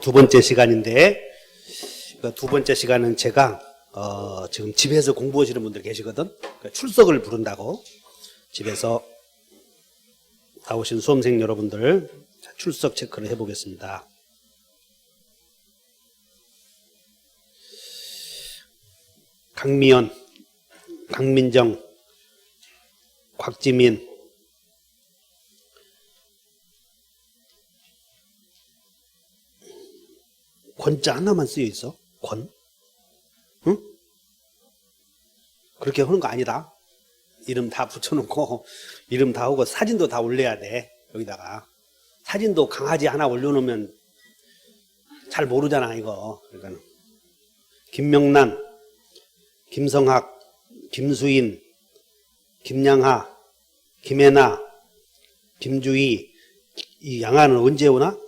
두 번째 시간인데, 두 번째 시간은 제가 지금 집에서 공부하시는 분들 계시거든. 출석을 부른다고 집에서 나오신 수험생 여러분들 출석 체크를 해보겠습니다. 강미연, 강민정, 곽지민, 권자 하나만 쓰여 있어. 권? 응? 그렇게 하는 거 아니다. 이름 다 붙여놓고 이름 다 하고 사진도 다 올려야 돼. 여기다가 사진도 강아지 하나 올려놓으면 잘 모르잖아 이거. 그러니까 김명란, 김성학, 김수인, 김양하, 김혜나, 김주희. 이 양하는 언제 오나?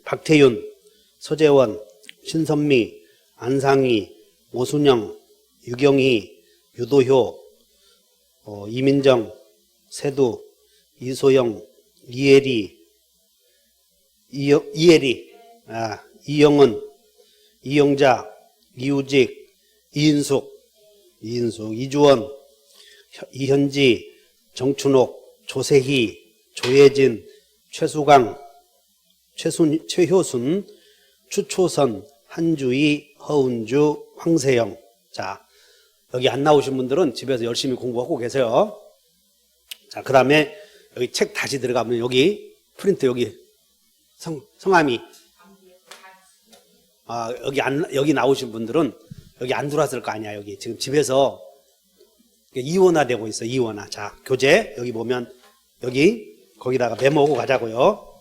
박태윤, 서재원, 신선미, 안상희, 오순영, 유경희, 유도효, 이민정, 세두, 이소영, 이혜리, 이영은, 이영자, 이우직, 이인숙, 이주원, 이현지, 정춘옥, 조세희, 조예진, 최수강, 최효순, 추초선, 한주희, 허은주, 황세영. 자, 여기 안 나오신 분들은 집에서 열심히 공부하고 계세요. 자, 그 다음에 여기 책 다시 들어가면 여기 프린트 여기 성함이 여기 나오신 분들은 여기 안 들어왔을 거 아니야. 여기 지금 집에서 이원화되고 있어. 이원화. 자, 교재 여기 보면 여기 거기다가 메모하고 가자고요.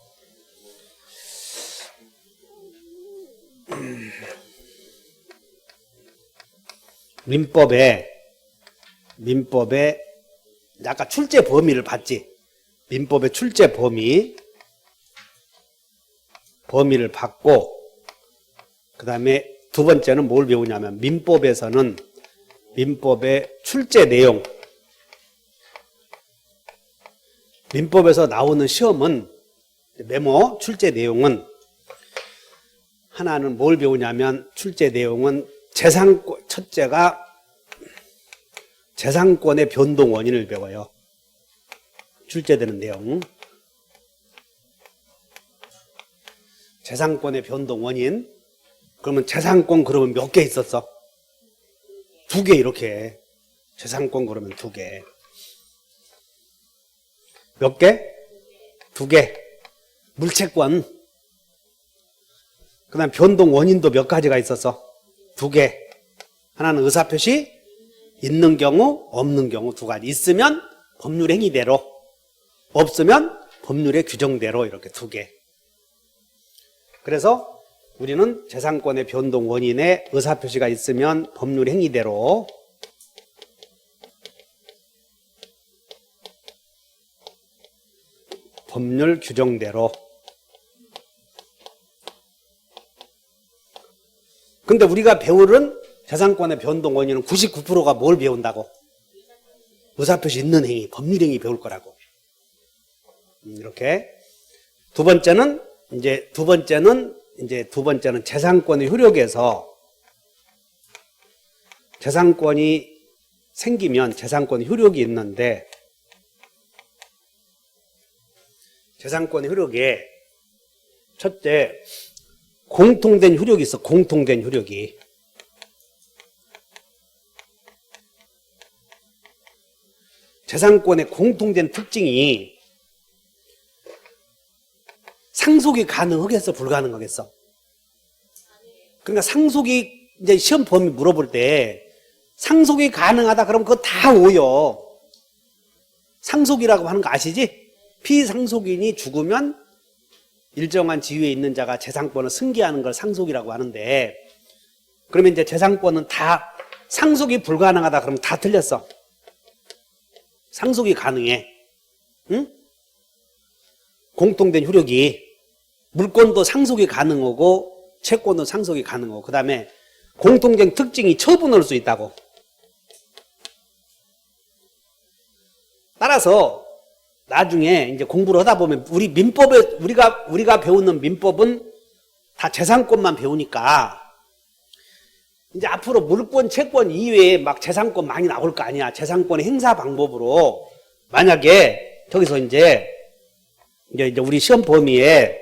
민법에 아까 출제 범위를 봤지. 민법의 출제 범위를 봤고, 그 다음에 두 번째는 뭘 배우냐면 민법에서는 민법의 출제 내용, 민법에서 나오는 시험은 메모 출제 내용은 하나는 뭘 배우냐면 출제 내용은 첫째가 재산권의 변동 원인을 배워요. 출제되는 내용. 재산권의 변동 원인. 그러면 재산권 그러면 몇 개 있었어? 2개 이렇게. 재산권 그러면 2개. 몇 개? 2개. 물채권. 그 다음 변동 원인도 몇 가지가 있었어? 2개. 하나는 의사표시 있는 경우 없는 경우 2가지. 있으면 법률 행위대로, 없으면 법률의 규정대로 이렇게 2개. 그래서 우리는 재산권의 변동 원인에 의사표시가 있으면 법률 행위대로, 법률 규정대로. 근데 우리가 배우는 재산권의 변동 원인은 99%가 뭘 배운다고? 의사표시 있는 행위, 법률행위 배울 거라고. 이렇게. 두 번째는 재산권의 효력에서 재산권이 생기면 재산권의 효력이 있는데 재산권의 효력에 첫째 공통된 효력이 있어. 공통된 효력이. 재산권의 공통된 특징이 상속이 가능하겠어? 불가능하겠어? 그러니까 상속이 이제 시험 범위 물어볼 때 상속이 가능하다 그러면 그거 다 오요. 상속이라고 하는 거 아시지? 피상속인이 죽으면 일정한 지위에 있는 자가 재산권을 승계하는 걸 상속이라고 하는데, 그러면 이제 재산권은 다 상속이 불가능하다 그러면 다 틀렸어. 상속이 가능해. 응? 공통된 효력이. 물권도 상속이 가능하고 채권도 상속이 가능하고, 그 다음에 공통된 특징이 처분할 수 있다고. 따라서 나중에 이제 공부를 하다 보면 우리가 배우는 민법은 다 재산권만 배우니까 이제 앞으로 물권, 채권 이외에 막 재산권 많이 나올 거 아니야. 재산권의 행사 방법으로 만약에 저기서 이제 우리 시험 범위에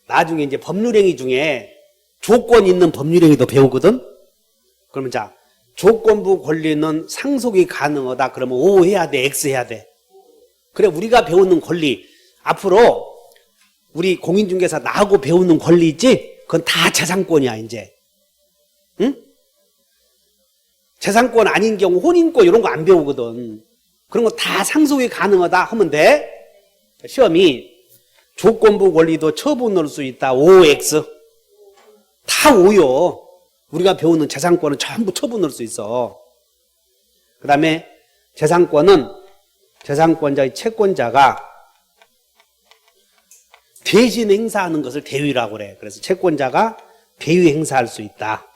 나중에 이제 법률행위 중에 조건 있는 법률행위도 배우거든. 그러면 자, 조건부 권리는 상속이 가능하다. 그러면 O 해야 돼, X 해야 돼. 그래 우리가 배우는 권리 앞으로 우리 공인중개사 나하고 배우는 권리 있지? 그건 다 재산권이야 이제. 응? 재산권 아닌 경우 혼인권 이런 거 안 배우거든. 그런 거 다 상속이 가능하다 하면 돼. 시험이 조건부 권리도 처분 넣을 수 있다. OX 다 O요. 우리가 배우는 재산권은 전부 처분 넣을 수 있어. 그 다음에 재산권은 재산권자의 채권자가 대신 행사하는 것을 대위라고 그래. 그래서 채권자가 대위 행사할 수 있다.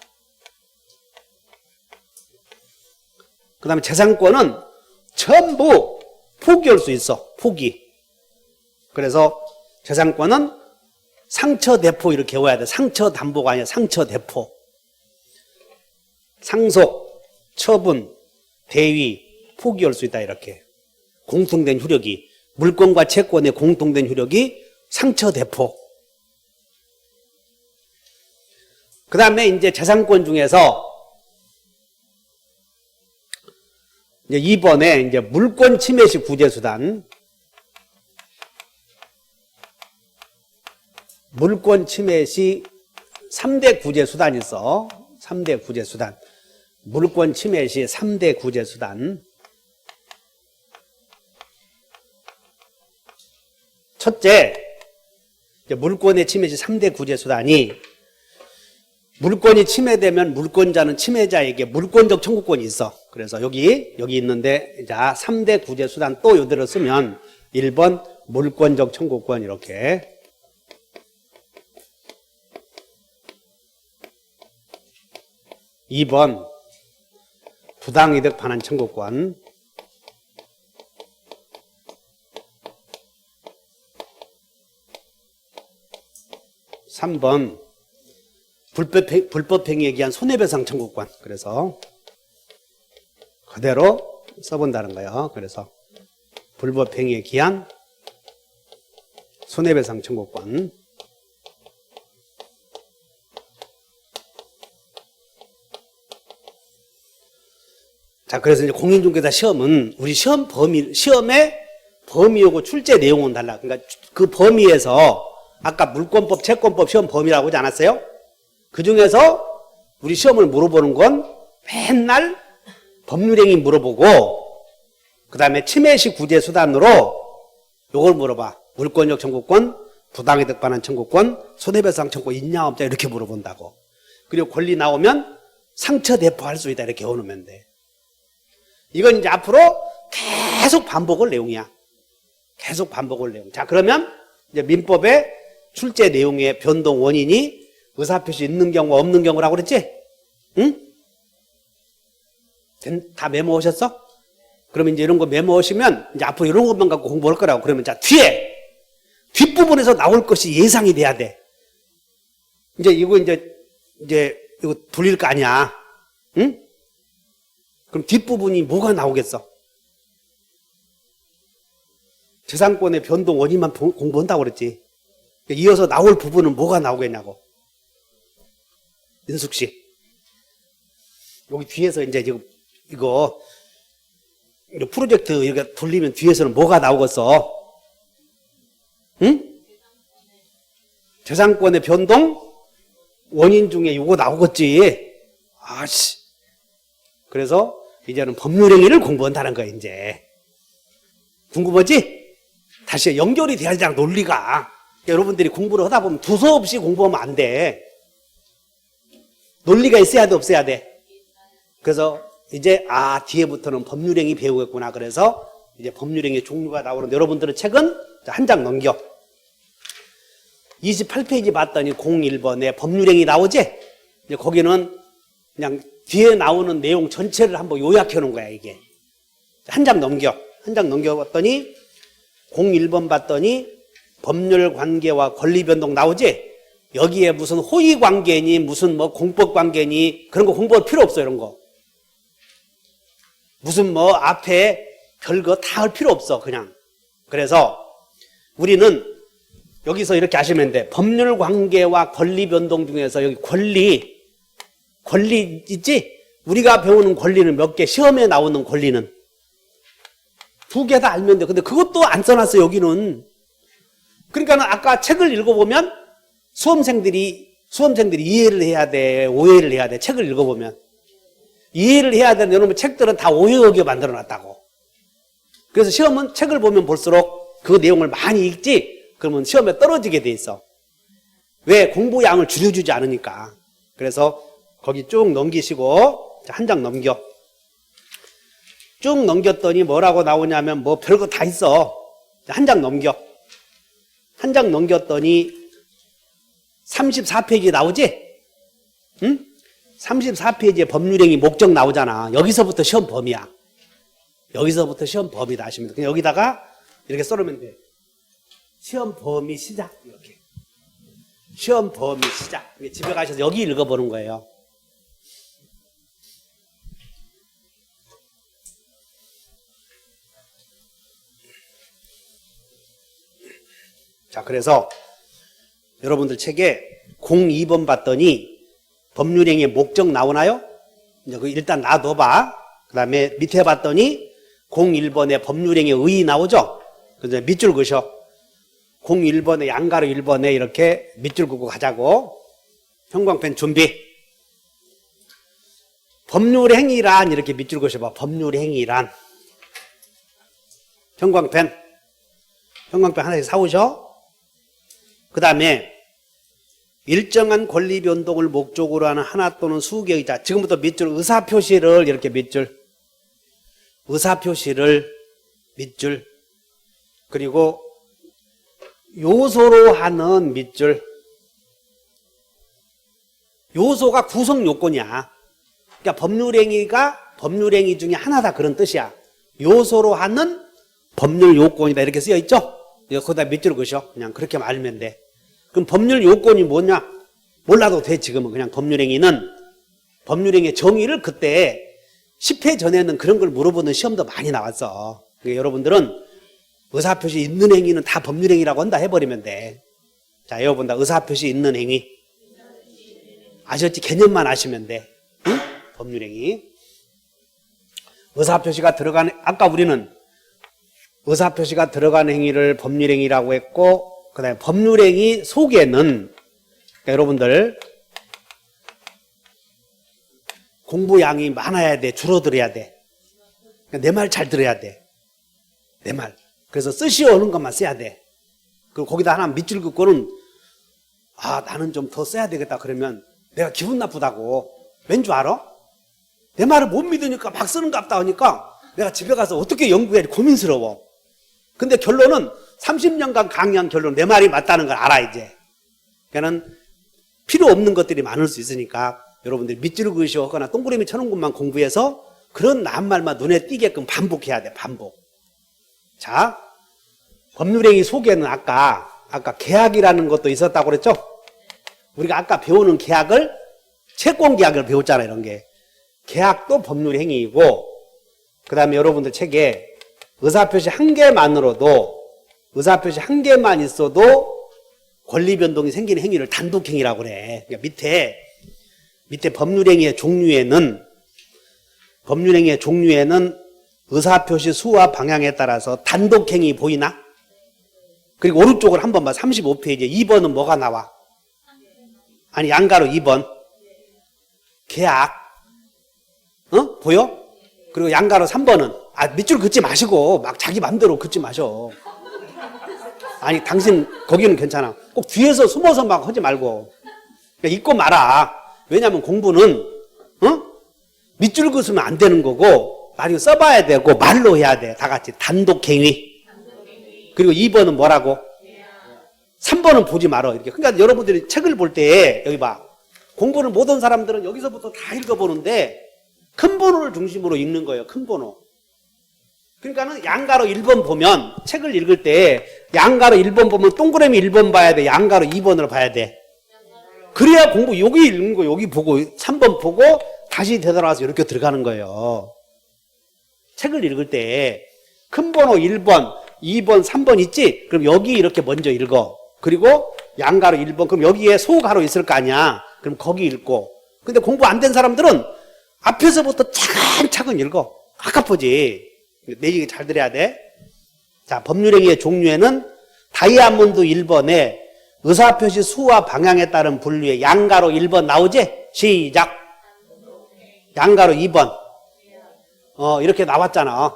그 다음에 재산권은 전부 포기할 수 있어. 포기. 그래서 재산권은 상처대포 이렇게 외워야 돼. 상처담보가 아니라 상처대포. 상속, 처분, 대위, 포기할 수 있다 이렇게. 공통된 효력이 물권과 채권의 공통된 효력이 상처대포. 그 다음에 이제 재산권 중에서 이제 2번에 이제 물권 침해 시 구제수단. 물권 침해 시 3대 구제수단이 있어. 3대 구제수단. 물권 침해 시 3대 구제수단. 첫째, 물권의 침해 시 3대 구제수단이 물권이 침해되면 물권자는 침해자에게 물권적 청구권이 있어. 그래서 여기 있는데 자 3대 구제수단 또 이대로 쓰면 1번 물권적 청구권 이렇게 2번 부당이득 반환 청구권 3번 불법행위에 기한 손해배상 청구권. 그래서 그대로 써본다는 거예요. 그래서 불법행위에 기한 손해배상 청구권. 자, 그래서 이제 공인중개사 시험은 우리 시험의 범위하고 출제 내용은 달라. 그러니까 그 범위에서 아까 물권법, 채권법 시험 범위라고 하지 않았어요? 그 중에서 우리 시험을 물어보는 건 맨날 법률행위 물어보고 그 다음에 침해시 구제수단으로 요걸 물어봐. 물권적 청구권, 부당이득 반환 청구권, 손해배상 청구권 있냐 없냐 이렇게 물어본다고. 그리고 권리 나오면 상처 대포할 수 있다 이렇게 외워놓으면 돼. 이건 이제 앞으로 계속 반복할 내용이야. 계속 반복할 내용. 자, 그러면 이제 민법의 출제 내용의 변동 원인이 의사표시 있는 경우와 없는 경우라고 그랬지? 응? 다 메모하셨어? 그러면 이제 이런 거 메모하시면 이제 앞으로 이런 것만 갖고 공부할 거라고. 그러면 자, 뒷부분에서 나올 것이 예상이 돼야 돼. 이제 이거 돌릴 거 아니야. 응? 그럼 뒷부분이 뭐가 나오겠어? 재산권의 변동 원인만 공부한다고 그랬지. 이어서 나올 부분은 뭐가 나오겠냐고. 윤숙 씨. 여기 뒤에서 이제 이거 프로젝트 이렇게 돌리면 뒤에서는 뭐가 나오겠어? 응? 재산권의 변동 원인 중에 이거 나오겠지. 아씨. 그래서 이제는 법률행위를 공부한다는 거야, 이제. 궁금하지? 다시 연결이 돼야 되잖아, 논리가. 여러분들이 공부를 하다 보면 두서없이 공부하면 안 돼. 논리가 있어야 돼, 없어야 돼? 그래서 이제 뒤에부터는 법률행위 배우겠구나. 그래서 이제 법률행위 종류가 나오는데 여러분들은 책은 한 장 넘겨. 28페이지 봤더니 01번에 법률행위 나오지? 이제 거기는 그냥 뒤에 나오는 내용 전체를 한번 요약해 놓은 거야, 이게. 한 장 넘겨. 한 장 넘겨봤더니 01번 봤더니 법률 관계와 권리 변동 나오지? 여기에 무슨 호의 관계니 무슨 뭐 공법 관계니 그런 거 공부할 필요 없어. 이런 거 무슨 뭐 앞에 별거 다 할 필요 없어. 그냥. 그래서 우리는 여기서 이렇게 하시면 돼. 법률 관계와 권리 변동 중에서 여기 권리 있지? 우리가 배우는 권리는 몇 개, 시험에 나오는 권리는 2개 다 알면 돼. 근데 그것도 안 써놨어. 여기는. 그러니까 아까 책을 읽어보면 수험생들이 이해를 해야 돼, 오해를 해야 돼. 책을 읽어보면 이해를 해야 되는 여러분 책들은 다 오해하게 만들어놨다고. 그래서 시험은 책을 보면 볼수록 그 내용을 많이 읽지. 그러면 시험에 떨어지게 돼 있어. 왜? 공부 양을 줄여주지 않으니까. 그래서 거기 쭉 넘기시고 한 장 넘겨. 쭉 넘겼더니 뭐라고 나오냐면 뭐 별거 다 있어. 한 장 넘겨. 한 장 넘겼더니 34페이지 나오지? 응? 34페이지에 법률행위 목적 나오잖아. 여기서부터 시험 범위야. 여기서부터 시험 범위다 하시면 돼. 그냥 여기다가 이렇게 써놓으면 돼. 시험 범위 시작. 이렇게. 시험 범위 시작. 집에 가셔서 여기 읽어보는 거예요. 자, 그래서 여러분들 책에 02번 봤더니 법률행위의 목적 나오나요? 이제 일단 놔둬봐. 그 다음에 밑에 봤더니 01번에 법률행위의 의의 나오죠? 그래서 밑줄 그으셔. 01번에 양가로 1번에 이렇게 밑줄 긋고 가자고. 형광펜 준비. 법률행위란 이렇게 밑줄 그으셔봐. 법률행위란. 형광펜 하나씩 사오셔. 그 다음에 일정한 권리 변동을 목적으로 하는 하나 또는 수개의 자. 지금부터 밑줄 의사표시를 이렇게 밑줄. 의사표시를 밑줄. 그리고 요소로 하는 밑줄. 요소가 구성 요건이야. 그러니까 법률행위가 법률행위 중에 하나다 그런 뜻이야. 요소로 하는 법률 요건이다 이렇게 쓰여 있죠? 거기다 밑줄 그으셔. 그냥 그렇게 알면 돼. 그럼 법률 요건이 뭐냐? 몰라도 돼. 지금은 그냥 법률행위는 법률행위의 정의를 그때 10회 전에는 그런 걸 물어보는 시험도 많이 나왔어. 그러니까 여러분들은 의사표시 있는 행위는 다 법률행위라고 한다 해버리면 돼. 자, 여러분 다 의사표시 있는 행위 아셨지? 개념만 아시면 돼. 응? 법률행위. 의사표시가 들어간 아까 우리는 의사표시가 들어간 행위를 법률행위라고 했고 그 다음에 법률행위 속에는 그러니까 여러분들 공부량이 많아야 돼. 줄어들어야 돼. 그러니까 내 말 잘 들어야 돼. 내 말. 그래서 쓰시오는 것만 써야 돼. 그리고 거기다 하나 밑줄 긋고는 아 나는 좀 더 써야 되겠다 그러면 내가 기분 나쁘다고. 왠 줄 알아? 내 말을 못 믿으니까 막 쓰는 것 같다 하니까 내가 집에 가서 어떻게 연구해야 지 고민스러워. 근데 결론은 30년간 강의한 결론 내 말이 맞다는 걸 알아 이제. 그러니까는 필요 없는 것들이 많을 수 있으니까 여러분들이 밑줄 그으시거나 동그라미 쳐놓은 것만 공부해서 그런 낱말만 눈에 띄게끔 반복해야 돼. 반복. 자, 법률행위 속에는 아까 계약이라는 것도 있었다고 그랬죠? 우리가 아까 배우는 계약을 채권계약을 배웠잖아요. 이런 게. 계약도 법률행위이고 그 다음에 여러분들 책에 의사표시 한 개만으로도 의사표시 한 개만 있어도 권리변동이 생기는 행위를 단독행위라고 그래. 그러니까 밑에 법률행위의 종류에는 의사표시 수와 방향에 따라서 단독행위 보이나? 그리고 오른쪽을 한번 봐. 35페이지에 2번은 뭐가 나와? 아니 양가로 2번 계약 보여? 그리고 양가로 3번은 밑줄 긋지 마시고 막 자기 맘대로 긋지 마셔. 아니 당신 거기는 괜찮아. 꼭 뒤에서 숨어서 막 하지 말고 그러니까 읽고 말아. 왜냐하면 공부는 밑줄 긋으면 안 되는 거고 말이고 써봐야 되고 말로 해야 돼. 다 같이 단독행위. 그리고 2번은 뭐라고? 3번은 보지 말어. 이렇게. 그러니까 여러분들이 책을 볼 때 여기 봐. 공부를 못한 사람들은 여기서부터 다 읽어보는데 큰 번호를 중심으로 읽는 거예요. 큰 번호. 그러니까는 양가로 1번 보면 책을 읽을 때 양가로 1번 보면 동그라미 1번 봐야 돼? 양가로 2번으로 봐야 돼? 그래야 공부 여기 읽는 거 여기 보고 3번 보고 다시 되돌아와서 이렇게 들어가는 거예요. 책을 읽을 때 큰 번호 1번, 2번, 3번 있지? 그럼 여기 이렇게 먼저 읽어. 그리고 양가로 1번, 그럼 여기에 소가로 있을 거 아니야? 그럼 거기 읽고. 근데 공부 안 된 사람들은 앞에서부터 차근차근 읽어. 아깝지. 내 얘기 잘 들어야 돼. 자, 법률행위의 종류에는 다이아몬드 1번에 의사표시 수와 방향에 따른 분류에 양가로 1번 나오지? 시작. 양가로 2번. 이렇게 나왔잖아.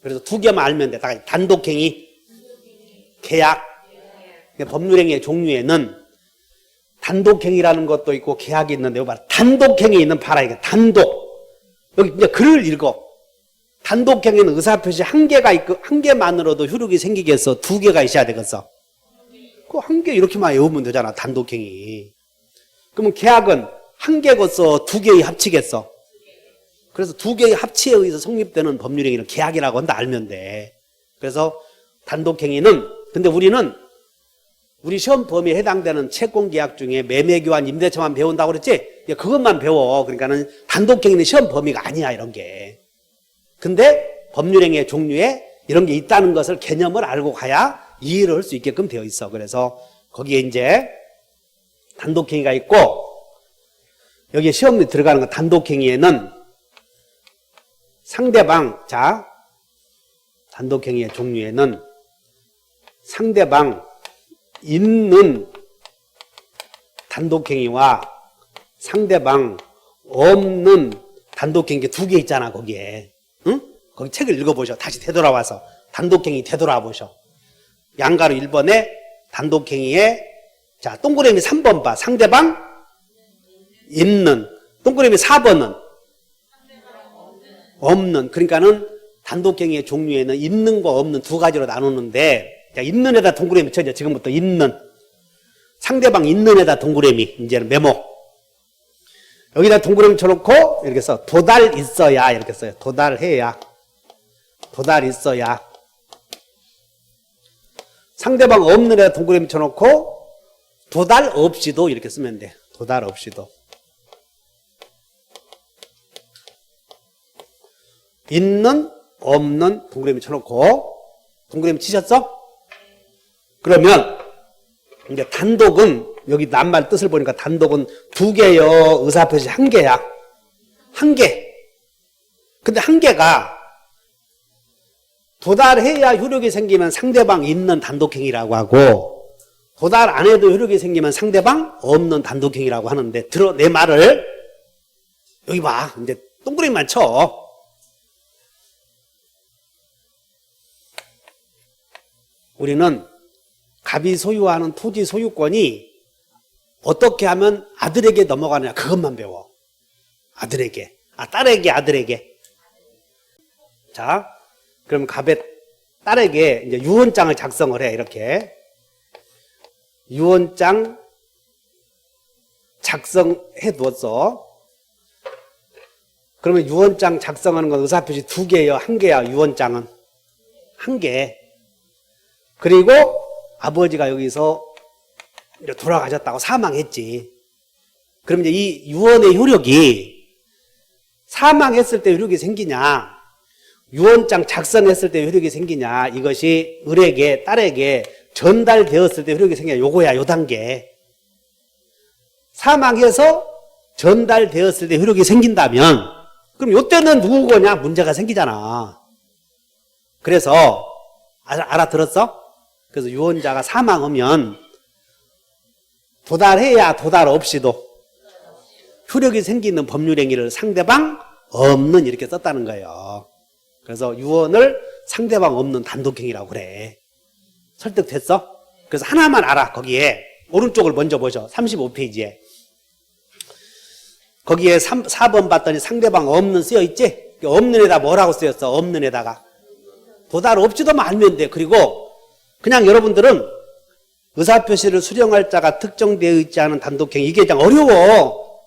그래서 두 개만 알면 돼. 단독행위, 계약. 법률행위의 종류에는 단독행위라는 것도 있고 계약이 있는데, 이거 봐라. 단독행위 있는 봐라. 이게 단독. 여기 이제 글을 읽어. 단독행위는 의사표시 한 개가 있고, 한 개만으로도 효력이 생기겠어? 두 개가 있어야 되겠어? 그 한 개 이렇게만 외우면 되잖아. 단독행위. 그러면 계약은 한 개겠어? 두 개의 합치겠어? 그래서 두 개의 합치에 의해서 성립되는 법률행위는 계약이라고 한다 알면 돼. 그래서 단독행위는, 근데 우리 시험 범위에 해당되는 채권계약 중에 매매교환, 임대차만 배운다고 그랬지? 그것만 배워. 그러니까는 단독행위는 시험 범위가 아니야, 이런 게. 근데 법률행위의 종류에 이런 게 있다는 것을 개념을 알고 가야 이해를 할 수 있게끔 되어 있어. 그래서 거기에 이제 단독행위가 있고, 여기에 시험에 들어가는 거 단독행위에는 상대방, 자, 단독행위의 종류에는 상대방 있는 단독행위와 상대방 없는 단독행위 두 개 있잖아, 거기에. 응? 거기 책을 읽어보셔. 다시 되돌아와서. 단독행위 되돌아와 보셔. 양가로 1번에 단독행위에, 자, 동그라미 3번 봐. 상대방 있는. 동그라미 4번은 없는. 그러니까는 단독행위의 종류에는 있는과 없는 두 가지로 나누는데, 자, 있는 에다 동그라미 쳐줘. 지금부터 있는. 상대방 있는 에다 동그라미. 이제는 메모. 여기다 동그라미 쳐놓고 이렇게 써. 도달 있어야 이렇게 써요. 도달해야. 도달 있어야. 상대방 없는 에다 동그라미 쳐놓고 도달 없이도 이렇게 쓰면 돼. 도달 없이도. 있는, 없는 동그라미 쳐놓고. 동그라미 치셨어? 그러면 이제 단독은 여기 낱말 뜻을 보니까 단독은 두 개요, 의사표시 한 개야. 한 개. 근데 한 개가 도달해야 효력이 생기면 상대방 있는 단독행위라고 하고, 도달 안 해도 효력이 생기면 상대방 없는 단독행위라고 하는데, 들어, 내 말을. 여기 봐. 이제 동그라미만 쳐. 우리는 갑이 소유하는 토지 소유권이 어떻게 하면 아들에게 넘어가느냐, 그것만 배워. 아들에게. 딸에게, 아들에게. 자, 그럼 갑의 딸에게 이제 유언장을 작성을 해, 이렇게. 유언장 작성해 두었어. 그러면 유언장 작성하는 건 의사표시 두 개예요, 한 개야, 유언장은? 한 개. 그리고 아버지가 여기서 돌아가셨다고 사망했지. 그럼 이제 이 유언의 효력이 사망했을 때 효력이 생기냐, 유언장 작성했을 때 효력이 생기냐, 이것이 을에게, 딸에게 전달되었을 때 효력이 생기냐, 요거야, 요 단계. 사망해서 전달되었을 때 효력이 생긴다면, 그럼 요때는 누구 거냐? 문제가 생기잖아. 그래서, 알아들었어? 그래서 유언자가 사망하면 도달해야 도달 없이도 효력이 생기는 법률행위를 상대방 없는 이렇게 썼다는 거예요. 그래서 유언을 상대방 없는 단독행위라고 그래. 설득됐어? 그래서 하나만 알아. 거기에 오른쪽을 먼저 보셔. 35페이지에 거기에 4번 봤더니 상대방 없는 쓰여있지? 없는 에다 뭐라고 쓰였어? 없는 에다가 도달 없이도만 알면 돼. 그리고 그냥 여러분들은 의사표시를 수령할 자가 특정되어 있지 않은 단독행위, 이게 그냥 어려워.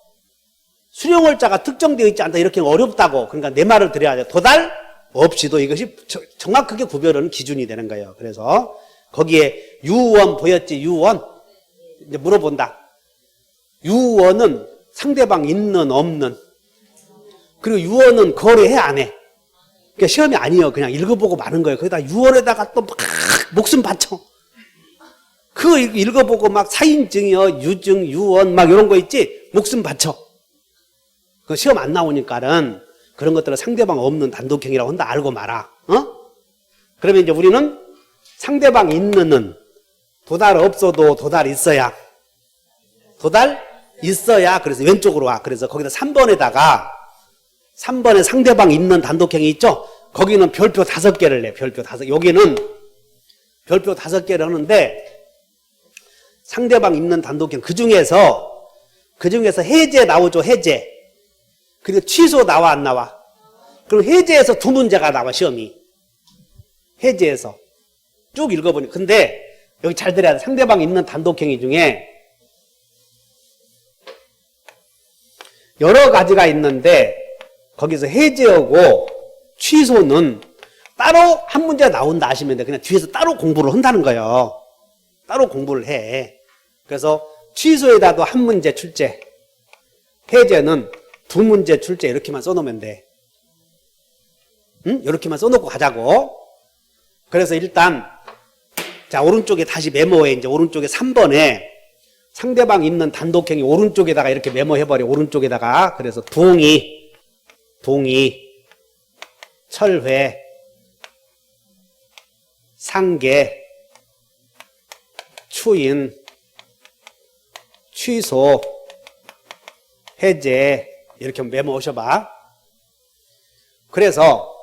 수령할 자가 특정되어 있지 않다, 이렇게 어렵다고. 그러니까 내 말을 드려야 돼. 도달 없이도 이것이 정확하게 구별하는 기준이 되는 거예요. 그래서 거기에 유원 보였지, 유원? 이제 물어본다. 유원은 상대방 있는, 없는. 그리고 유언은 거래해, 안 해? 그러니까 시험이 아니에요. 그냥 읽어보고 마는 거예요. 거기다 유언에다가 또 막 목숨 바쳐. 그거 읽어보고 막 사인증이요, 유증, 유언 막 이런 거 있지? 목숨 바쳐. 그 시험 안 나오니까는 그런 것들은 상대방 없는 단독형이라고 한다. 알고 말아. 그러면 이제 우리는 상대방 있는은 도달 없어도 도달 있어야. 도달 있어야. 그래서 왼쪽으로 와. 그래서 거기다 3번에 상대방 있는 단독형이 있죠? 거기는 별표 5개를 내. 별표 5개. 여기는 별표 5개를 하는데 상대방 있는 단독형 그 중에서 해제 나오죠. 해제. 그리고 취소 나와 안 나와? 그럼 해제에서 2문제가 나와 시험이. 해제에서 쭉 읽어보니. 근데 여기 잘 들어야 돼. 상대방 있는 단독형이 중에 여러 가지가 있는데 거기서 해제하고 취소는 따로 한 문제 나온다 하시면 돼. 그냥 뒤에서 따로 공부를 한다는 거예요. 따로 공부를 해. 그래서 취소에다도 한 문제 출제, 해제는 2문제 출제 이렇게만 써놓으면 돼. 응? 이렇게만 써놓고 가자고. 그래서 일단 자 오른쪽에 다시 메모해. 이제 오른쪽에 3번에 상대방 있는 단독형이 오른쪽에다가 이렇게 메모해버려. 오른쪽에다가. 그래서 동의, 철회, 상계, 추인, 취소, 해제 이렇게 메모하셔봐. 그래서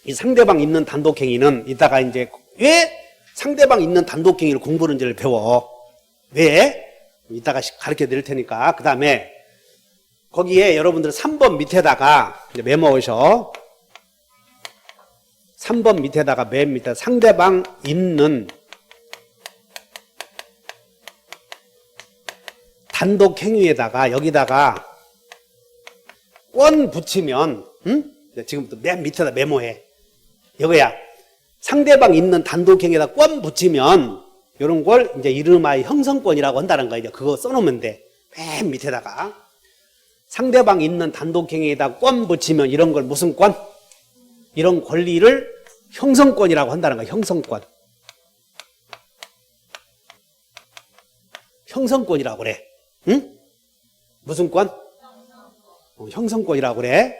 이 상대방 있는 단독행위는 이따가 이제 왜 상대방 있는 단독행위를 공부하는지를 배워. 왜? 이따가 가르쳐 드릴 테니까. 그 다음에 거기에 여러분들 3번 밑에다가 이제 메모하셔. 3번 밑에다가 맨 밑에 상대방 있는 단독 행위에다가 여기다가 권 붙이면 지금부터 맨 밑에다 메모해. 이거야. 상대방 있는 단독 행위에다 권 붙이면 이런 걸 이제 이름하여 형성권이라고 한다는 거야. 이제 그거 써놓으면 돼. 맨 밑에다가 상대방 있는 단독 행위에다 권 붙이면 이런 걸 무슨 권? 이런 권리를 형성권이라고 한다는 거야. 형성권. 형성권이라고 그래. 응? 무슨 권? 형성권이라고 그래.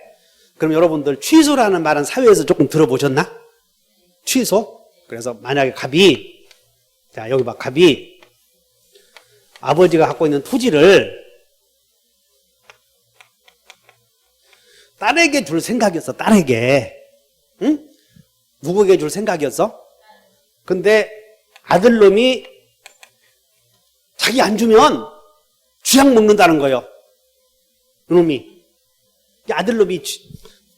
그럼 여러분들 취소라는 말은 사회에서 조금 들어보셨나? 취소? 그래서 만약에 갑이, 자 여기 봐, 갑이 아버지가 갖고 있는 토지를 딸에게 줄 생각이었어. 딸에게. 응? 누구에게 줄 생각이었어? 근데 아들놈이 자기 안 주면 쥐약 먹는다는 거예요. 놈이. 아들놈이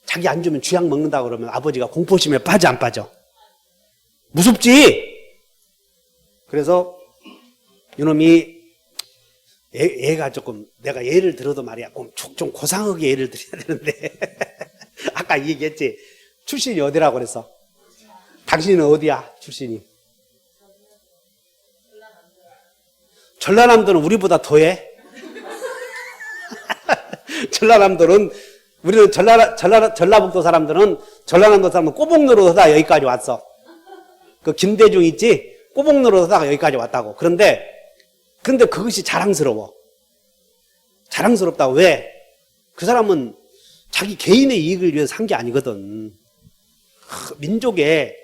자기 안 주면 쥐약 먹는다 그러면 아버지가 공포심에 빠져 안 빠져? 무섭지? 그래서 이놈이 얘가 조금 내가 예를 들어도 말이야 좀 고상하게 예를 드려야 되는데 아까 얘기했지. 출신이 어디라고 그랬어? 당신은 어디야? 출신이? 전라남도는 우리보다 더해. 전라남도는 우리는 전라북도 사람들은 전라남도 사람은 꼬북로로 하다 여기까지 왔어. 그 김대중 있지? 꼬북로로 하다가 여기까지 왔다고. 그런데 그것이 자랑스러워. 자랑스럽다고. 왜? 그 사람은 자기 개인의 이익을 위해서 산 게 아니거든. 민족에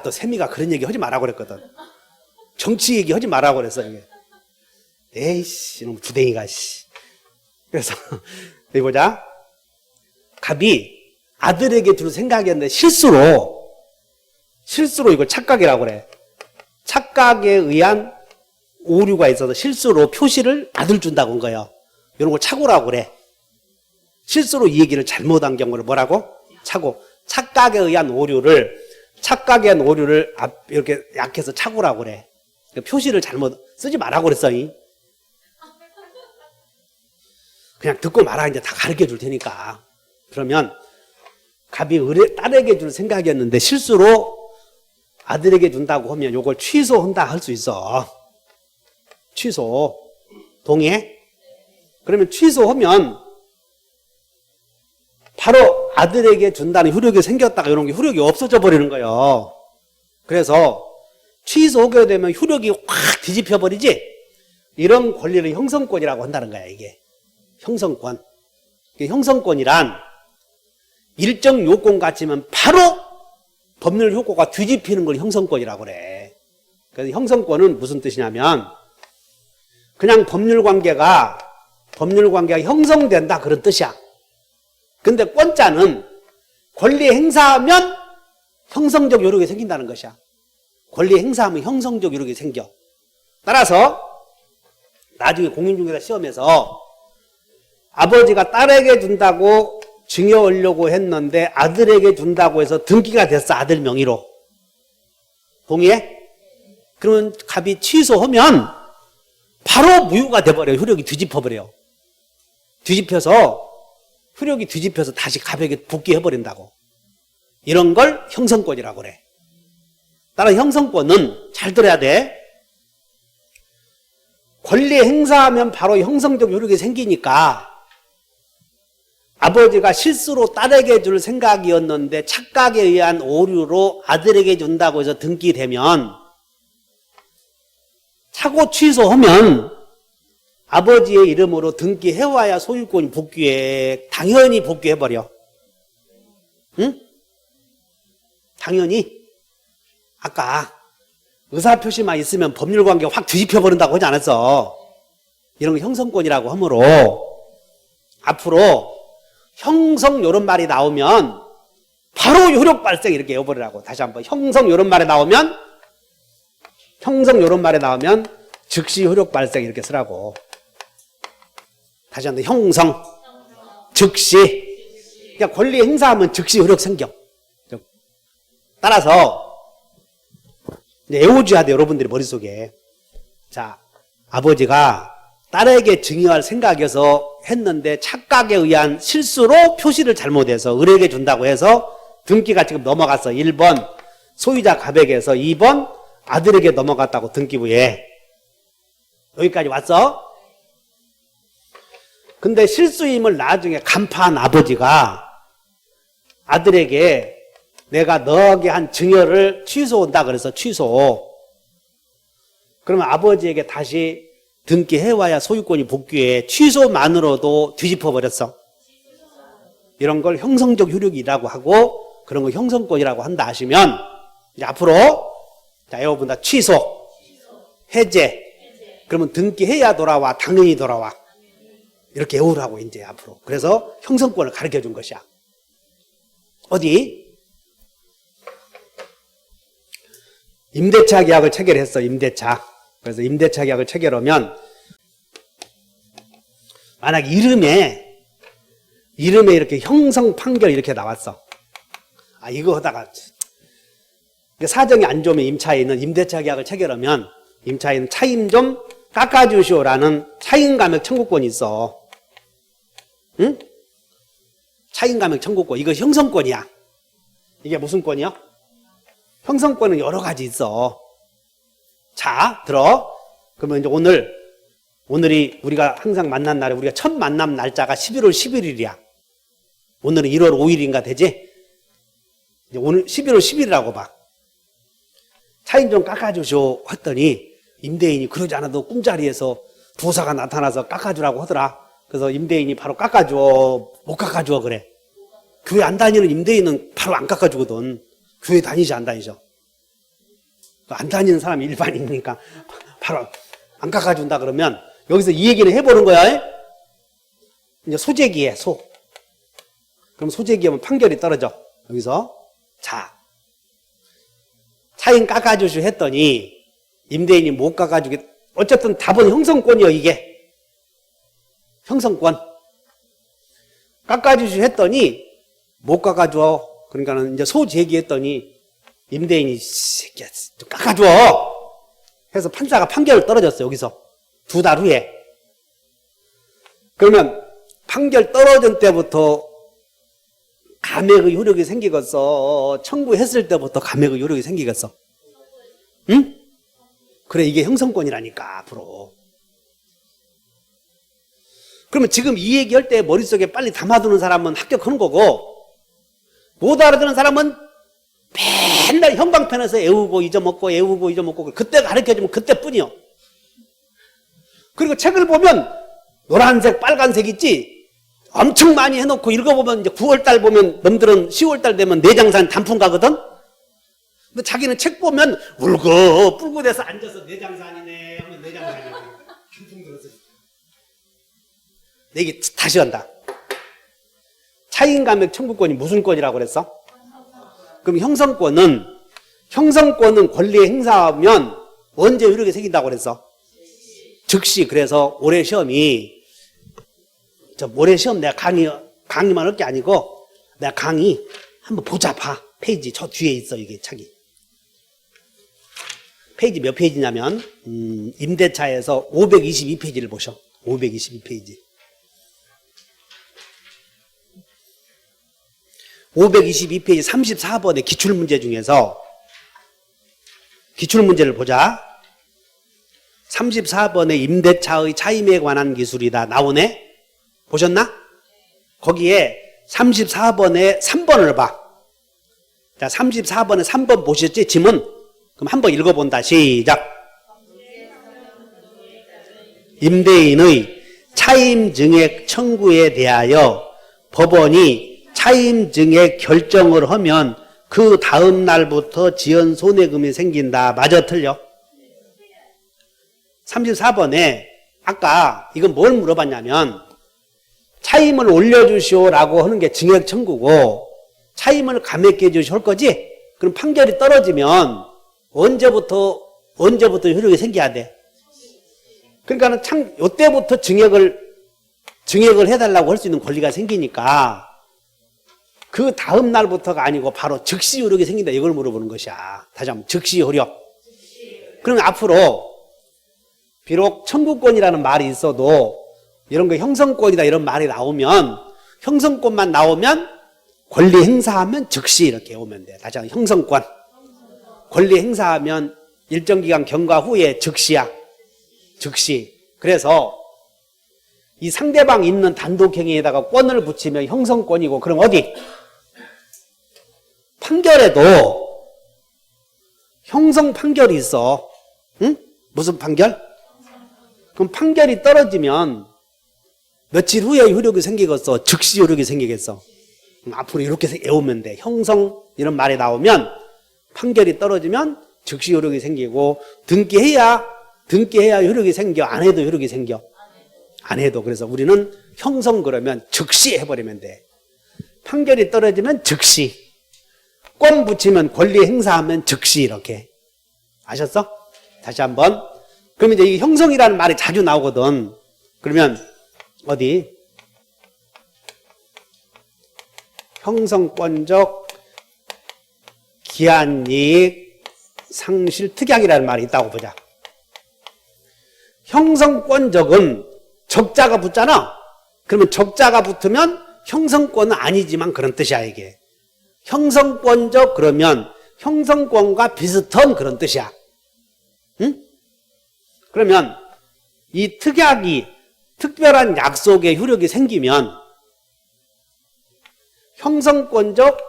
또 세미가 그런 얘기 하지 말라고 그랬거든. 정치 얘기 하지 말라고 그랬어. 이게. 에이씨 이놈 부댕이가 씨. 그래서 여기 보자. 갑이 아들에게 줄 생각이었는데 실수로 이걸 착각이라고 그래. 착각에 의한 오류가 있어서 실수로 표시를 아들 준다고 한 거예요. 이런 걸 착오라고 그래. 실수로 이 얘기를 잘못한 경우를 뭐라고? 착오. 착각에 의한 오류를 이렇게 약해서 착오라고 그래. 표시를 잘못 쓰지 말라고 그랬어. 그냥 듣고 말아. 이제 다 가르쳐 줄 테니까. 그러면 갑이 딸에게 줄 생각이었는데 실수로 아들에게 준다고 하면 요걸 취소한다 할 수 있어. 취소. 동의해? 그러면 취소하면 바로 아들에게 준다는 효력이 생겼다가 이런 게 효력이 없어져 버리는 거예요. 그래서 취소하게 되면 효력이 확 뒤집혀 버리지? 이런 권리를 형성권이라고 한다는 거야, 이게. 형성권. 형성권이란 일정 요건 갖추면 바로 법률 효과가 뒤집히는 걸 형성권이라고 그래. 그래서 형성권은 무슨 뜻이냐면 그냥 법률 관계가 형성된다 그런 뜻이야. 근데 권자는 권리 행사하면 형성적 요력이 생긴다는 것이야. 권리 행사하면 형성적 요력이 생겨. 따라서 나중에 공인중개사 시험에서 아버지가 딸에게 준다고 증여하려고 했는데 아들에게 준다고 해서 등기가 됐어. 아들 명의로. 동의해? 그러면 갑이 취소하면 바로 무효가 돼버려요. 효력이 뒤집혀버려요. 효력이 뒤집혀서 다시 갑에게 복귀해버린다고. 이런 걸 형성권이라고 그래. 따라 형성권은 잘 들어야 돼. 권리 행사하면 바로 형성적 효력이 생기니까 아버지가 실수로 딸에게 줄 생각이었는데 착각에 의한 오류로 아들에게 준다고 해서 등기되면 차고 취소하면 아버지의 이름으로 등기해와야 소유권이 복귀해. 당연히 복귀해버려. 응? 당연히. 아까 의사표시만 있으면 법률관계가 확 뒤집혀버린다고 하지 않았어. 이런 거 형성권이라고 하므로 앞으로 형성 요런 말이 나오면 바로 효력 발생 이렇게 해버리라고. 다시 한번 형성 요런 말이 나오면 즉시 효력 발생 이렇게 쓰라고. 다시 한번 형성 즉시. 그러니까 권리 행사하면 즉시 효력 생겨. 따라서 애호주야 돼. 여러분들이 머릿속에. 자, 아버지가 딸에게 증여할 생각이어서 했는데 착각에 의한 실수로 표시를 잘못해서 을에게 준다고 해서 등기가 지금 넘어갔어. 1번 소유자 갑에게서 2번 아들에게 넘어갔다고 등기부에. 여기까지 왔어? 근데 실수임을 나중에 간파한 아버지가 아들에게 내가 너에게 한 증여를 취소한다 그래서 취소. 그러면 아버지에게 다시 등기해와야 소유권이 복귀해. 취소만으로도 뒤집어버렸어. 이런 걸 형성적 효력이라고 하고 그런 거 형성권이라고 한다 하시면 이제 앞으로 자 여러분들 취소, 해제. 그러면 등기해야 돌아와. 당연히 돌아와. 이렇게 외우라고 이제 앞으로. 그래서 형성권을 가르쳐 준 것이야. 어디? 임대차 계약을 체결했어. 임대차. 그래서 임대차 계약을 체결하면 만약 이름에 이렇게 형성 판결 이렇게 나왔어. 아 이거 하다가 사정이 안 좋으면 임차인은 임대차 계약을 체결하면 임차인은 차임 좀 깎아주시오라는 차임 감액 청구권이 있어. 응? 차임 감액 청구권. 이거 형성권이야. 이게 무슨 권이야? 형성권은 여러 가지 있어. 자, 들어. 그러면 이제 오늘이 우리가 항상 만난 날에 우리가 첫 만남 날짜가 11월 11일이야. 오늘은 1월 5일인가 되지? 이제 오늘 11월 10일이라고 봐. 차임 좀 깎아주시오 했더니 임대인이 그러지 않아도 꿈자리에서 부사가 나타나서 깎아주라고 하더라. 그래서 임대인이 바로 깎아줘. 못 깎아줘 그래. 교회 안 다니는 임대인은 바로 안 깎아주거든. 교회 다니지 안 다니죠. 안 다니는 사람이 일반인이니까 바로 안 깎아준다 그러면 여기서 이 얘기는 해보는 거야. 이제 소재기에 소. 그럼 소재기하면 판결이 떨어져. 여기서 자 차임 깎아주시 했더니 임대인이 못 깎아주게. 어쨌든 답은 형성권이요. 이게 형성권. 깎아주시 했더니 못 깎아줘. 그러니까는 이제 소제기했더니 임대인이 새끼야 좀 깎아줘 해서 판사가 판결을 떨어졌어. 여기서 2달 후에. 그러면 판결 떨어진 때부터 감액의 효력이 생기겠어? 청구했을 때부터 감액의 효력이 생기겠어? 응? 그래, 이게 형성권이라니까, 앞으로. 그러면 지금 이 얘기할 때 머릿속에 빨리 담아두는 사람은 합격하는 거고, 못 알아듣는 사람은 맨날 형광펜에서 애우고 잊어먹고 그때 가르쳐주면 그때뿐이요. 그리고 책을 보면 노란색, 빨간색 있지? 엄청 많이 해놓고 읽어보면 이제 9월달 보면 놈들은 10월달 되면 내장산 단풍 가거든? 근데 자기는 책 보면 울고 뿔고 돼서 앉아서 내장산이네 하면 내장산이네. 단풍 들었어. 내 얘기 다시 한다. 차인감액 청구권이 무슨 권이라고 그랬어? 그럼 형성권은 권리 행사하면 언제 효력이 생긴다고 그랬어? 즉시. 그래서 올해 시험이 올해 시험 내가 강의만 할 게 아니고 내가 강의 한번 보자 봐. 페이지 저 뒤에 있어 이게 책이. 페이지 몇 페이지냐면 임대차에서 522페이지를 보셔. 522페이지. 522페이지 34번의 기출문제 중에서 기출문제를 보자. 34번의 임대차의 차임에 관한 기술이다. 나오네? 보셨나? 거기에 34번에 3번을 봐. 자, 34번에 3번 보셨지? 지문? 그럼 한번 읽어본다. 시작. 임대인의 차임 증액 청구에 대하여 법원이 차임 증액 결정을 하면 그 다음 날부터 지연 손해금이 생긴다. 맞아, 틀려? 34번에 아까 이건 뭘 물어봤냐면 차임을 올려주시오라고 하는 게 증액 청구고 차임을 감액해 주시오 할 거지? 그럼 판결이 떨어지면 언제부터 효력이 생겨야 돼? 그러니까는 이때부터 증액을 해달라고 할 수 있는 권리가 생기니까 그 다음 날부터가 아니고 바로 즉시 효력이 생긴다. 이걸 물어보는 것이야. 다시 한번 즉시 효력. 그러면 앞으로 비록 청구권이라는 말이 있어도 이런 거 형성권이다 이런 말이 나오면 형성권만 나오면 권리 행사하면 즉시 이렇게 오면 돼. 다시 한번 형성권. 권리 행사하면 일정 기간 경과 후에 즉시야. 즉시. 그래서 이 상대방 있는 단독행위에다가 권을 붙이면 형성권이고 그럼 어디? 판결에도 형성 판결이 있어. 응? 무슨 판결? 그럼 판결이 떨어지면 며칠 후에 효력이 생기겠어? 즉시 효력이 생기겠어? 앞으로 이렇게 외우면 돼. 형성 이런 말이 나오면 판결이 떨어지면 즉시 효력이 생기고 등기해야 효력이 생겨. 안 해도 효력이 생겨. 안 해도. 그래서 우리는 형성 그러면 즉시 해버리면 돼. 판결이 떨어지면 즉시. 권 붙이면 권리 행사하면 즉시 이렇게. 아셨어? 다시 한번. 그러면 이제 이 형성이라는 말이 자주 나오거든. 그러면 어디? 형성권적 기한이익 상실 특약이라는 말이 있다고 보자. 형성권적은 적자가 붙잖아. 그러면 적자가 붙으면 형성권은 아니지만 그런 뜻이야 이게. 형성권적 그러면 형성권과 비슷한 그런 뜻이야. 응? 그러면 이 특약이 특별한 약속의 효력이 생기면 형성권적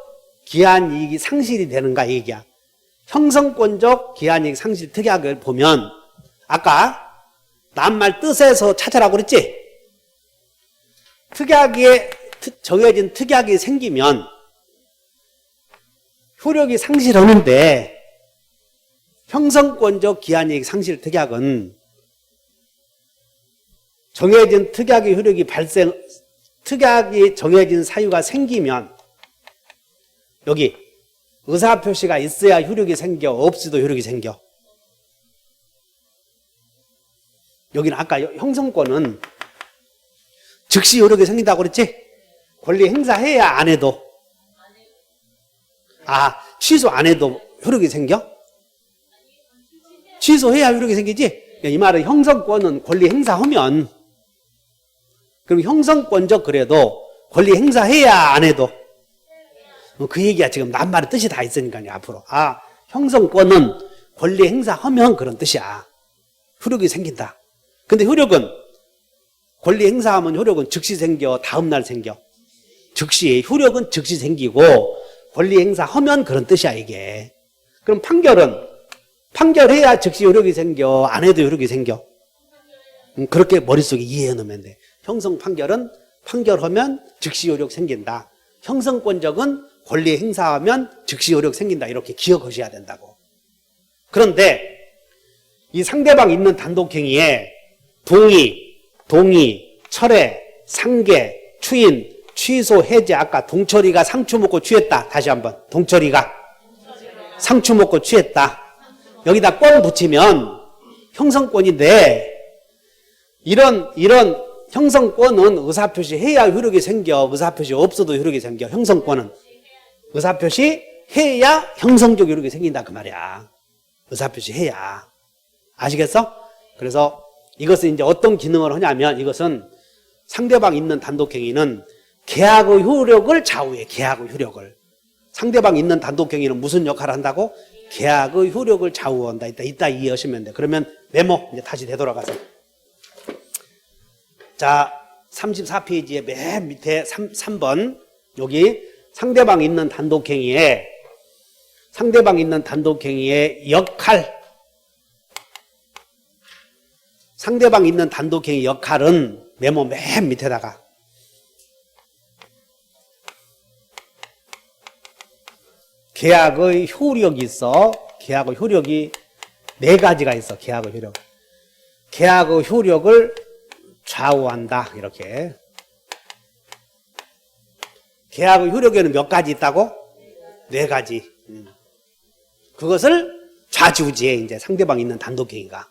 기한이익이 상실이 되는가 이 얘기야. 형성권적 기한이익 상실 특약을 보면 아까 낱말 뜻에서 찾아라고 그랬지? 특약에 정해진 특약이 생기면 효력이 상실하는데 형성권적 기한이익 상실 특약은 정해진 특약의 효력이 특약이 정해진 사유가 생기면 여기 의사표시가 있어야 효력이 생겨, 없어도 효력이 생겨. 여기는 아까 형성권은 즉시 효력이 생긴다고 그랬지? 권리 행사해야 안 해도. 아, 취소 안 해도 효력이 생겨? 취소해야 효력이 생기지? 이 말은 형성권은 권리 행사하면 그럼 형성권적 그래도 권리 행사해야 안 해도 그 얘기야. 지금 낱말의 뜻이 다 있으니까요. 앞으로 형성권은 권리 행사하면 그런 뜻이야. 효력이 생긴다. 근데 효력은 권리 행사하면 효력은 즉시 생겨, 다음날 생겨. 즉시 효력은 즉시 생기고 권리 행사하면 그런 뜻이야 이게. 그럼 판결해야 즉시 효력이 생겨, 안 해도 효력이 생겨. 그렇게 머릿속에 이해해 놓으면 돼. 형성 판결은 판결하면 즉시 효력 생긴다. 형성권적은 권리 행사하면 즉시 효력 생긴다. 이렇게 기억하셔야 된다고. 그런데 이 상대방 있는 단독행위에 동의, 철회, 상계, 추인, 취소, 해제. 아까 동철이가 상추 먹고 취했다. 다시 한번. 동철이가 상추 먹고 취했다. 여기다 권 붙이면 형성권인데 이런 형성권은 의사표시 해야 효력이 생겨. 의사표시 없어도 효력이 생겨. 형성권은 의사표시 해야 형성적 효력이 생긴다 그 말이야. 의사표시 해야. 아시겠어? 그래서 이것은 이제 어떤 기능을 하냐면 이것은 상대방 있는 단독행위는 계약의 효력을 좌우해. 계약의 효력을. 상대방 있는 단독행위는 무슨 역할을 한다고? 계약의 효력을 좌우한다. 이따 이해하시면 돼. 그러면 메모 이제 다시 되돌아가서. 자, 34페이지의 맨 밑에 3번 여기 상대방 있는 단독행위의 역할. 상대방 있는 단독행위 역할은 메모 맨 밑에다가 계약의 효력이 있어. 계약의 효력이 4가지가 있어. 계약의 효력. 계약의 효력을 좌우한다. 이렇게. 계약의 효력에는 몇 가지 있다고? 4가지. 그것을 좌지우지해. 이제 상대방 있는 단독행위가.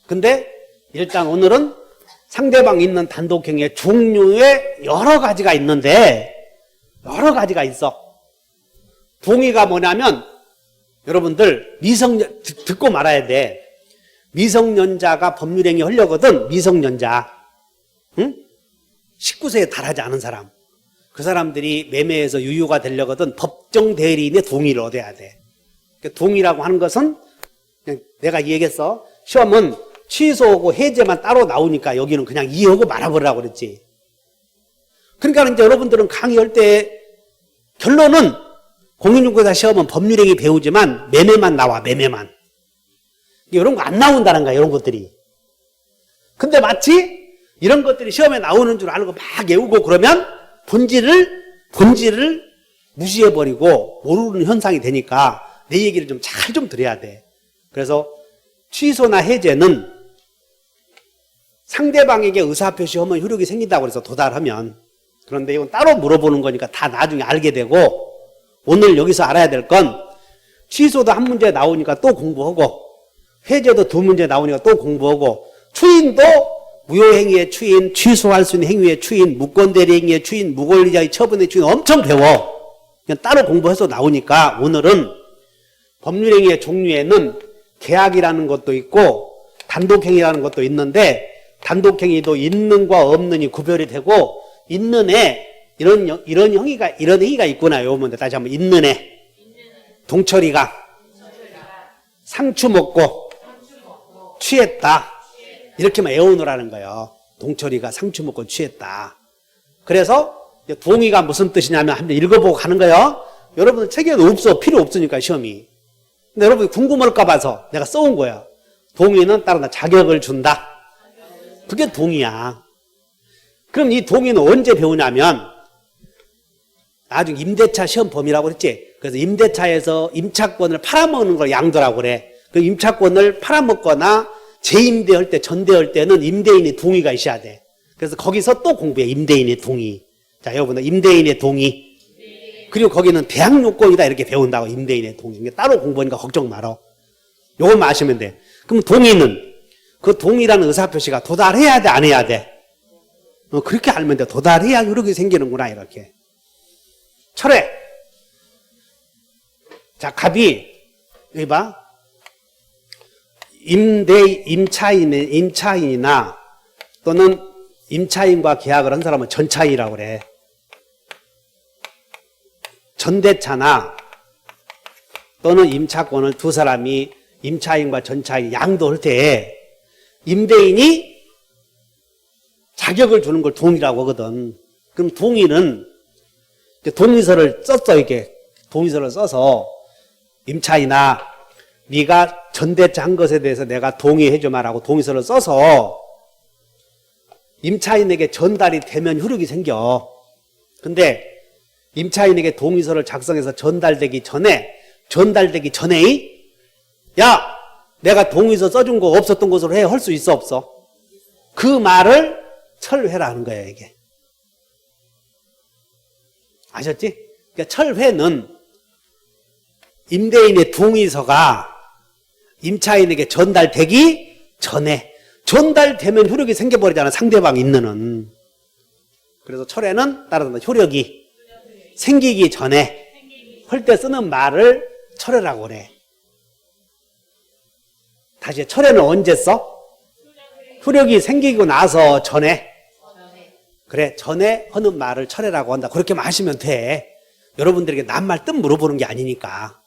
근데 일단 오늘은 상대방 있는 단독행위의 종류에 여러 가지가 있는데 여러 가지가 있어. 동의가 뭐냐면 여러분들 미성년 듣고 말아야 돼. 미성년자가 법률행위 하려거든. 미성년자. 응? 19세에 달하지 않은 사람. 그 사람들이 매매에서 유효가 되려거든 법정 대리인의 동의를 얻어야 돼. 그러니까 동의라고 하는 것은 그냥 내가 얘기했어. 시험은 취소하고 해제만 따로 나오니까 여기는 그냥 이해하고 말아보라고 그랬지. 그러니까 이제 여러분들은 강의할 때 결론은 공인중개사 시험은 법률행위 배우지만 매매만 나와. 매매만. 이런 거 안 나온다는 거야. 이런 것들이. 근데 마치 이런 것들이 시험에 나오는 줄 알고 막 외우고 그러면 본질을 무시해버리고 모르는 현상이 되니까 내 얘기를 좀 잘 좀 드려야 돼. 그래서 취소나 해제는 상대방에게 의사표시하면 효력이 생긴다고 해서 도달하면. 그런데 이건 따로 물어보는 거니까 다 나중에 알게 되고 오늘 여기서 알아야 될 건 취소도 한 문제 나오니까 또 공부하고 해제도 2문제 나오니까 또 공부하고 추인도 무효행위의 추인, 취소할 수 있는 행위의 추인, 무권대리행위의 추인, 무권리자의 처분의 추인 엄청 배워. 그냥 따로 공부해서 나오니까 오늘은 법률행위의 종류에는 계약이라는 것도 있고 단독행위라는 것도 있는데 단독행위도 있는과 없는이 구별이 되고 있는 애 이런 행위가 있구나. 요moment 다시 한번 있는 애 동철이가 상추 먹고 취했다. 이렇게만 외우느라는 거예요. 동철이가 상추 먹고 취했다. 그래서 동의가 무슨 뜻이냐면 한번 읽어보고 가는 거예요. 여러분 책에도 없어. 필요 없으니까 시험이. 근데 여러분이 궁금할까 봐서 내가 써온 거야. 동의는 따로 자격을 준다. 그게 동의야. 그럼 이 동의는 언제 배우냐면 나중에 임대차 시험 범위라고 그랬지. 그래서 임대차에서 임차권을 팔아먹는 걸 양도라고 그래. 그 임차권을 팔아먹거나 재임대할 때, 전대할 때는 임대인의 동의가 있어야 돼. 그래서 거기서 또 공부해. 임대인의 동의. 자, 여러분들 임대인의 동의. 그리고 거기는 대항 요건이다 이렇게 배운다고. 임대인의 동의. 따로 공부하니까 걱정 말어. 요것만 아시면 돼. 그럼 동의는 그 동의라는 의사표시가 도달해야 돼, 안 해야 돼? 그렇게 알면 돼. 도달해야 효력이 생기는구나 이렇게. 철회. 자, 갑이 여기 봐. 임차인이나 또는 임차인과 계약을 한 사람은 전차인이라고 그래. 전대차나 또는 임차권을 두 사람이 임차인과 전차인 양도할 때 임대인이 자격을 주는 걸 동의라고 하거든. 그럼 동의는 동의서를 썼어. 이게 동의서를 써서 임차인아 네가 전대차 한 것에 대해서 내가 동의해 주마라고 동의서를 써서 임차인에게 전달이 되면 효력이 생겨. 근데 임차인에게 동의서를 작성해서 전달되기 전에 야 내가 동의서 써준 거 없었던 것으로 해 할 수 있어 없어? 그 말을 철회라는 거예요. 이게 아셨지? 그러니까 철회는 임대인의 동의서가 임차인에게 전달되기 전에 전달되면 효력이 생겨버리잖아. 상대방이 있는 한. 그래서 철회는 따라서 효력이 생기기 전에 할 때 쓰는 말을 철회라고 그래. 다시 철회는 언제 써? 효력이 생기고 나서 전에. 그래 전에 하는 말을 철회라고 한다. 그렇게 마시면 돼. 여러분들에게 낱말 뜻 물어보는 게 아니니까.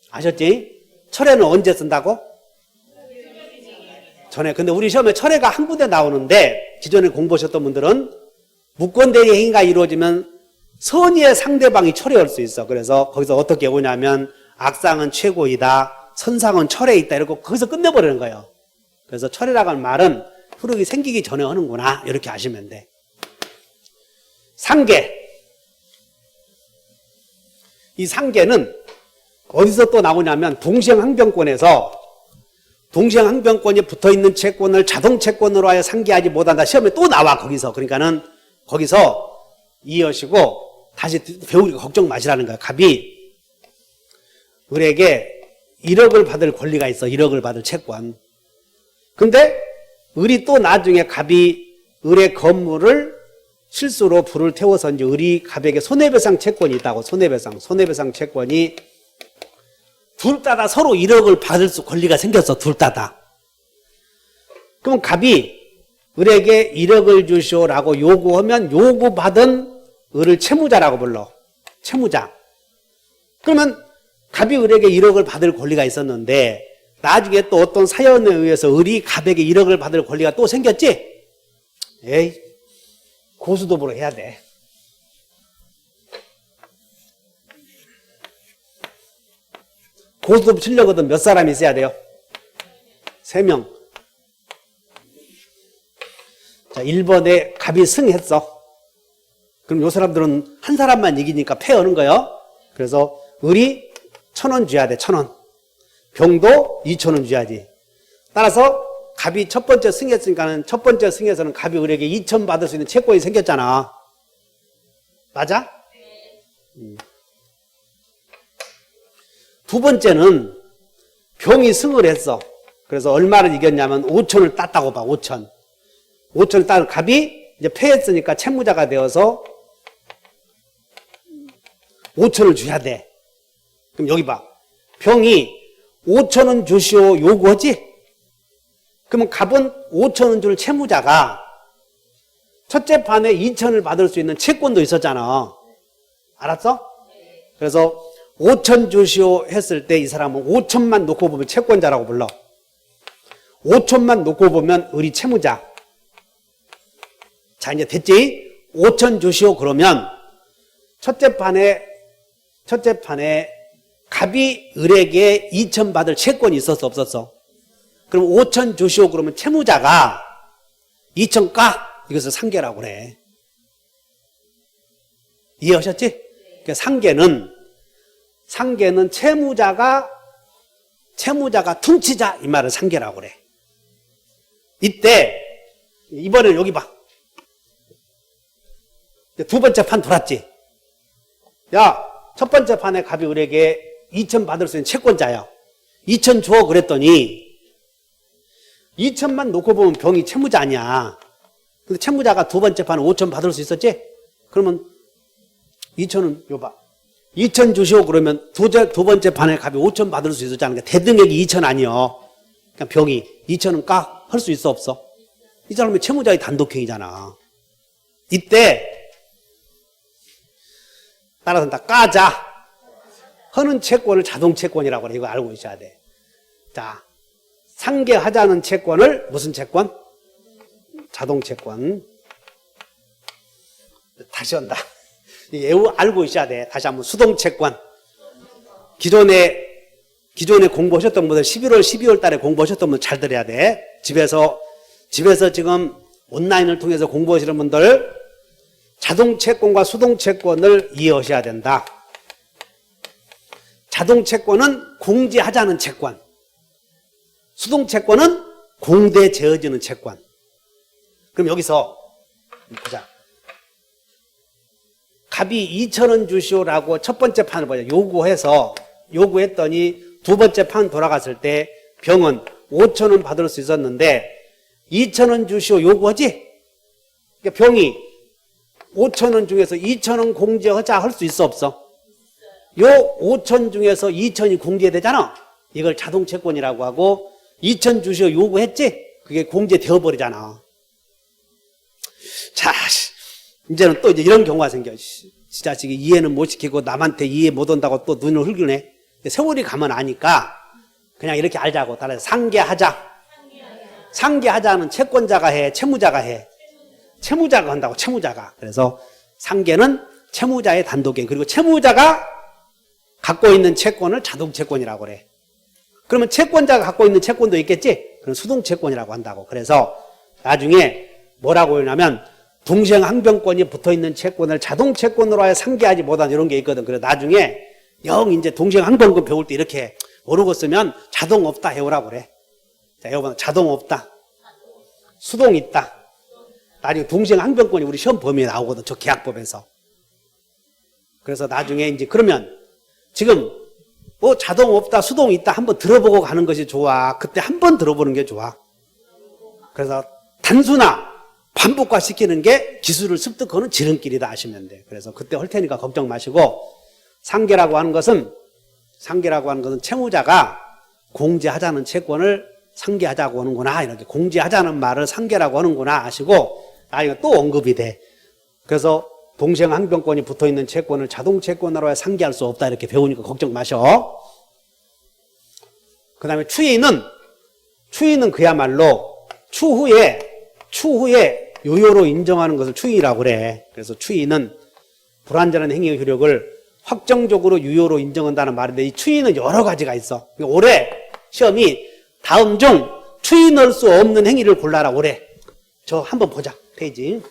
아셨지? 철회는 언제 쓴다고? 전에. 근데 우리 시험에 철회가 한 군데 나오는데 기존에 공부하셨던 분들은 무권대리 행위가 이루어지면 선의의 상대방이 철회할 수 있어. 그래서 거기서 어떻게 오냐면 악상은 최고이다, 선상은 철회에 있다 이러고 거기서 끝내버리는 거예요. 그래서 철회라고 하는 말은 효력이 생기기 전에 하는구나 이렇게 아시면 돼. 상계. 이 상계는 어디서 또 나오냐면 동시행항변권에서 동시행항변권이 붙어있는 채권을 자동채권으로 하여 상계하지 못한다. 시험에 또 나와 거기서. 그러니까는 거기서 이해하시고 다시 배우기가 걱정 마시라는 거야. 갑이 을에게 1억을 받을 권리가 있어. 1억을 받을 채권. 근데 을이 또 나중에 갑이 을의 건물을 실수로 불을 태워서 이제 을이 갑에게 손해배상 채권이 있다고. 손해배상 채권이 둘 다다 서로 1억을 받을 수 권리가 생겼어. 둘 다다. 그럼 갑이 을에게 1억을 주시오라고 요구하면 요구받은 을을 채무자라고 불러. 채무자. 그러면 갑이 을에게 1억을 받을 권리가 있었는데 나중에 또 어떤 사연에 의해서 을이 갑에게 1억을 받을 권리가 또 생겼지? 에이, 고수도부로 해야 돼. 고수도부 치려거든 몇 사람이 있어야 돼요? 3명. 자, 1번에 갑이 승했어. 그럼 요 사람들은 한 사람만 이기니까 패하는 거예요. 그래서 을이 1,000원 줘야 돼. 1,000원. 병도 2,000원 줘야지. 따라서 갑이 첫 번째 승했으니까는 첫 번째 승에서는 갑이 을에게 2,000 받을 수 있는 채권이 생겼잖아. 맞아? 두 번째는 병이 승을 했어. 그래서 얼마를 이겼냐면 5,000을 땄다고 봐. 5,000. 5,000을 따는 갑이 이제 패했으니까 채무자가 되어서 5,000을 줘야 돼. 그럼 여기 봐. 병이 5,000원 주시오 요구하지? 그러면 갑은 5,000원 줄 채무자가 첫째 판에 2,000을 받을 수 있는 채권도 있었잖아. 알았어? 그래서 5,000 주시오 했을 때 이 사람은 5,000만 놓고 보면 채권자라고 불러. 5,000만 놓고 보면 을이 채무자. 자, 이제 됐지? 5,000 주시오 그러면 첫째 판에 갑이 을에게 2,000 받을 채권이 있었어 없었어? 그럼 5,000 주시오 그러면 채무자가 2,000 까? 이것을 상계라고 그래. 이해하셨지? 그러니까 상계는 채무자가 퉁치자 이 말을 상계라고 그래. 이때 이번에 여기 봐. 두 번째 판 돌았지. 야, 첫 번째 판에 갑이 을에게 2,000 받을 수 있는 채권자야. 2,000 줘 그랬더니 2,000만 놓고 보면 병이 채무자 아니야. 근데 채무자가 두 번째 판에 5,000 받을 수 있었지? 그러면 2,000은 요 봐. 2,000 주시오 그러면 두 번째 판에 갑이 5,000 받을 수 있었잖아. 그러니까 대등액이 2,000 아니요. 그러니까 병이 2,000은 까? 할 수 있어 없어? 이 사람이 채무자의 단독행위잖아. 이때 따라서 다 까자. 하는 채권을 자동채권이라고 그래. 이거 알고 있어야 돼. 자, 상계하자는 채권을 무슨 채권? 자동채권. 다시 한다. 알고 있어야 돼. 다시 한번 수동채권. 기존에 공부하셨던 분들 11월, 12월 달에 공부하셨던 분들 잘 들어야 돼. 집에서 지금 온라인을 통해서 공부하시는 분들 자동채권과 수동채권을 이해하셔야 된다. 자동채권은 공제하자는 채권. 수동채권은 공대 제어지는 채권. 그럼 여기서 보자. 갑이 2,000원 주시오라고 첫 번째 판을 보자. 요구했더니 두 번째 판 돌아갔을 때 병은 5,000원 받을 수 있었는데 2,000원 주시오 요구하지? 그러니까 병이 5,000원 중에서 2,000원 공제하자 할 수 있어 없어? 요 5,000 중에서 2,000이 공제되잖아. 이걸 자동채권이라고 하고 2,000 주시오 요구했지? 그게 공제되어 버리잖아. 자, 이제는 또 이런 경우가 생겨. 지 자식이 이해는 못 시키고 남한테 이해 못 온다고 또 눈을 흘기네. 세월이 가면 아니까 그냥 이렇게 알자고. 따라서 상계하자. 상계하자는 채권자가 해, 채무자가 해? 채무자가 한다고, 채무자가. 그래서 상계는 채무자의 단독이에요. 그리고 채무자가 갖고 있는 채권을 자동채권이라고 그래. 그러면 채권자가 갖고 있는 채권도 있겠지? 그럼 수동채권이라고 한다고. 그래서 나중에 뭐라고 하냐면 동생항변권이 붙어있는 채권을 자동채권으로 하여 상계하지 못한 이런 게 있거든. 그래서 나중에 이제 동생항변권 배울 때 이렇게 모르고 쓰면 자동 없다 해오라고 그래. 자, 여러분, 자동 없다. 수동 있다. 나중에 동생항변권이 우리 시험 범위에 나오거든. 저 계약법에서. 그래서 나중에 이제 그러면 지금 자동 없다, 수동 있다 한번 들어보고 가는 것이 좋아. 그때 한번 들어보는 게 좋아. 그래서 단순화, 반복화 시키는 게 기술을 습득하는 지름길이다 하시면 돼. 그래서 그때 할 테니까 걱정 마시고 상계라고 하는 것은 채무자가 공제하자는 채권을 상계하자고 하는구나. 이렇게 공제하자는 말을 상계라고 하는구나 하시고 나중에 또 언급이 돼. 그래서 동생항변권이 붙어있는 채권을 자동채권으로 상계할 수 없다 이렇게 배우니까 걱정 마셔. 그 다음에 추이는 그야말로 추후에 유효로 인정하는 것을 추이라고 그래. 그래서 추이는 불완전한 행위의 효력을 확정적으로 유효로 인정한다는 말인데 이 추이는 여러 가지가 있어. 올해 시험이 다음 중 추이 넣을 수 없는 행위를 골라라 올해. 저 한번 보자. 페이지.